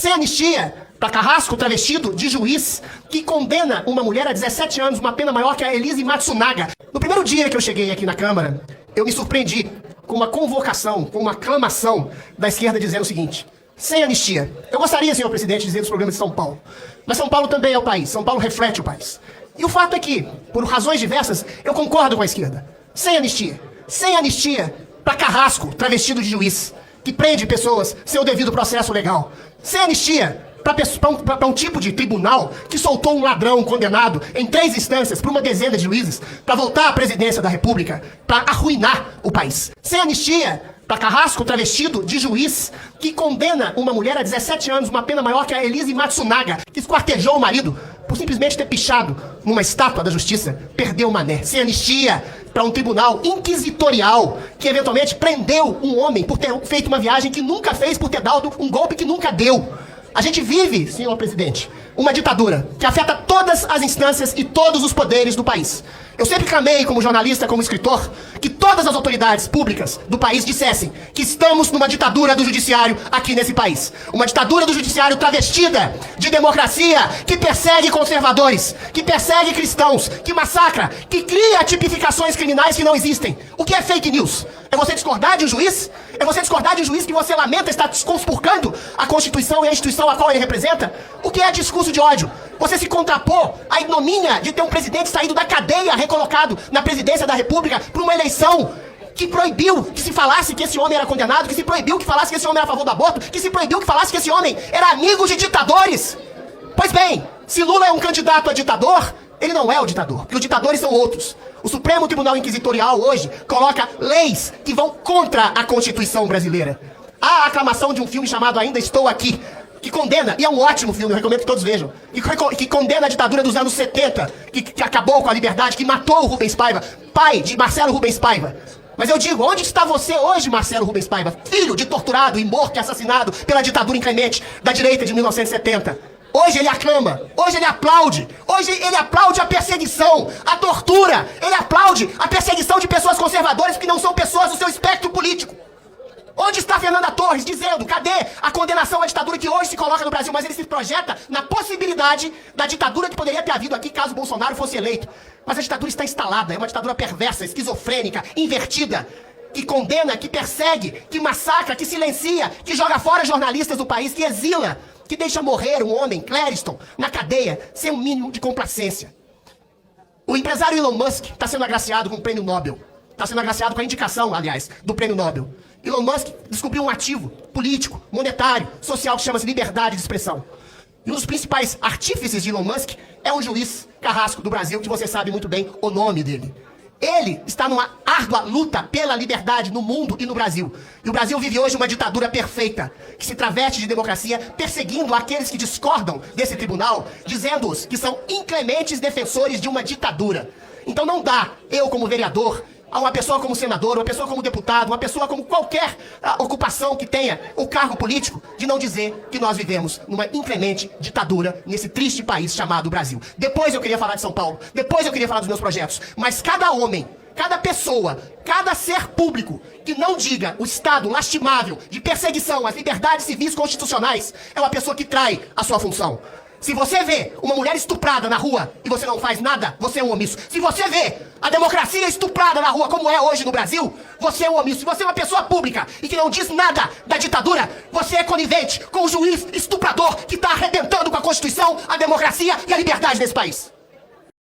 Sem anistia para Carrasco, travestido de juiz, que condena uma mulher a 17 anos, uma pena maior que a Elise Matsunaga. No primeiro dia que eu cheguei aqui na Câmara, eu me surpreendi com uma convocação, com uma aclamação da esquerda dizendo o seguinte: sem anistia. Eu gostaria, senhor presidente, de dizer dos problemas de São Paulo. Mas São Paulo também é o país. São Paulo reflete o país. E o fato é que, por razões diversas, eu concordo com a esquerda. Sem anistia. Sem anistia para Carrasco, travestido de juiz, que prende pessoas sem o devido processo legal. Sem anistia para um tipo de tribunal que soltou um ladrão condenado em 3 instâncias por uma dezena de juízes para voltar à presidência da República, para arruinar o país. Sem anistia para Carrasco, travestido de juiz, que condena uma mulher a 17 anos, uma pena maior que a Elise Matsunaga, que esquartejou o marido por simplesmente ter pichado numa estátua da justiça, perdeu o mané. Sem anistia para um tribunal inquisitorial que eventualmente prendeu um homem por ter feito uma viagem que nunca fez, por ter dado um golpe que nunca deu. A gente vive, senhor presidente, uma ditadura que afeta todas as instâncias e todos os poderes do país. Eu sempre clamei, como jornalista, como escritor, que todas as autoridades públicas do país dissessem que estamos numa ditadura do judiciário aqui nesse país. Uma ditadura do judiciário travestida de democracia, que persegue conservadores, que persegue cristãos, que massacra, que cria tipificações criminais que não existem. O que é fake news? É você discordar de um juiz? É você discordar de um juiz que você lamenta estar conspurcando a Constituição e a instituição a qual ele representa? O que é discurso de ódio? Você se contrapor à ignomínia de ter um presidente saído da cadeia, recolocado na presidência da República por uma eleição que proibiu que se falasse que esse homem era condenado, que se proibiu que falasse que esse homem era a favor do aborto, que se proibiu que falasse que esse homem era amigo de ditadores. Pois bem, se Lula é um candidato a ditador, ele não é o ditador, porque os ditadores são outros. O Supremo Tribunal Inquisitorial hoje coloca leis que vão contra a Constituição brasileira. Há a aclamação de um filme chamado Ainda Estou Aqui, que condena, e é um ótimo filme, eu recomendo que todos vejam, que condena a ditadura dos anos 70, que acabou com a liberdade, que matou o Rubens Paiva, pai de Marcelo Rubens Paiva. Mas eu digo, onde está você hoje, Marcelo Rubens Paiva, filho de torturado e morto e assassinado pela ditadura inclemente da direita de 1970? Hoje ele aclama, hoje ele aplaude a perseguição, a tortura, ele aplaude a perseguição de pessoas conservadoras que não são pessoas do seu espectro político. Onde está Fernanda Torres dizendo, cadê a condenação à ditadura que hoje se coloca no Brasil? Mas ele se projeta na possibilidade da ditadura que poderia ter havido aqui caso Bolsonaro fosse eleito. Mas a ditadura está instalada, é uma ditadura perversa, esquizofrênica, invertida, que condena, que persegue, que massacra, que silencia, que joga fora jornalistas do país, que exila, que deixa morrer um homem, Clériston, na cadeia, sem um mínimo de complacência. O empresário Elon Musk está sendo agraciado com o prêmio Nobel. Está sendo agraciado com a indicação, aliás, do prêmio Nobel. Elon Musk descobriu um ativo político, monetário, social que chama-se liberdade de expressão. E um dos principais artífices de Elon Musk é um juiz Carrasco do Brasil, que você sabe muito bem o nome dele. Ele está numa árdua luta pela liberdade no mundo e no Brasil. E o Brasil vive hoje uma ditadura perfeita, que se traveste de democracia, perseguindo aqueles que discordam desse tribunal, dizendo-os que são inclementes defensores de uma ditadura. Então não dá, eu como vereador, a uma pessoa como senador, uma pessoa como deputado, uma pessoa como qualquer ocupação que tenha o cargo político, de não dizer que nós vivemos numa inclemente ditadura nesse triste país chamado Brasil. Depois eu queria falar de São Paulo, depois eu queria falar dos meus projetos, mas cada homem, cada pessoa, cada ser público que não diga o estado lastimável de perseguição às liberdades civis constitucionais é uma pessoa que trai a sua função. Se você vê uma mulher estuprada na rua e você não faz nada, você é um omisso. Se você vê a democracia estuprada na rua, como é hoje no Brasil, você é um omisso. Se você é uma pessoa pública e que não diz nada da ditadura, você é conivente com o juiz estuprador que está arrebentando com a Constituição, a democracia e a liberdade desse país.